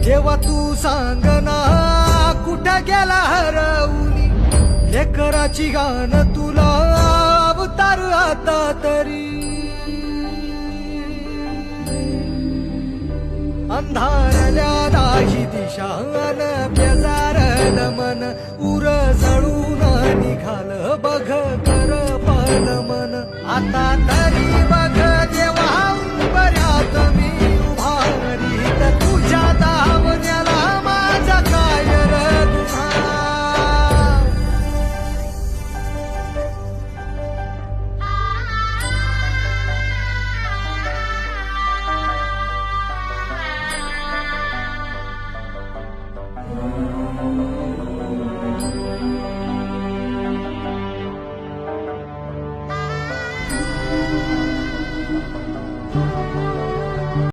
जेव्हा तू सांगना कुठं गेला हरवून लेकराची गाण तुला अवतार आता तरी अंधारल्या दाही दिशा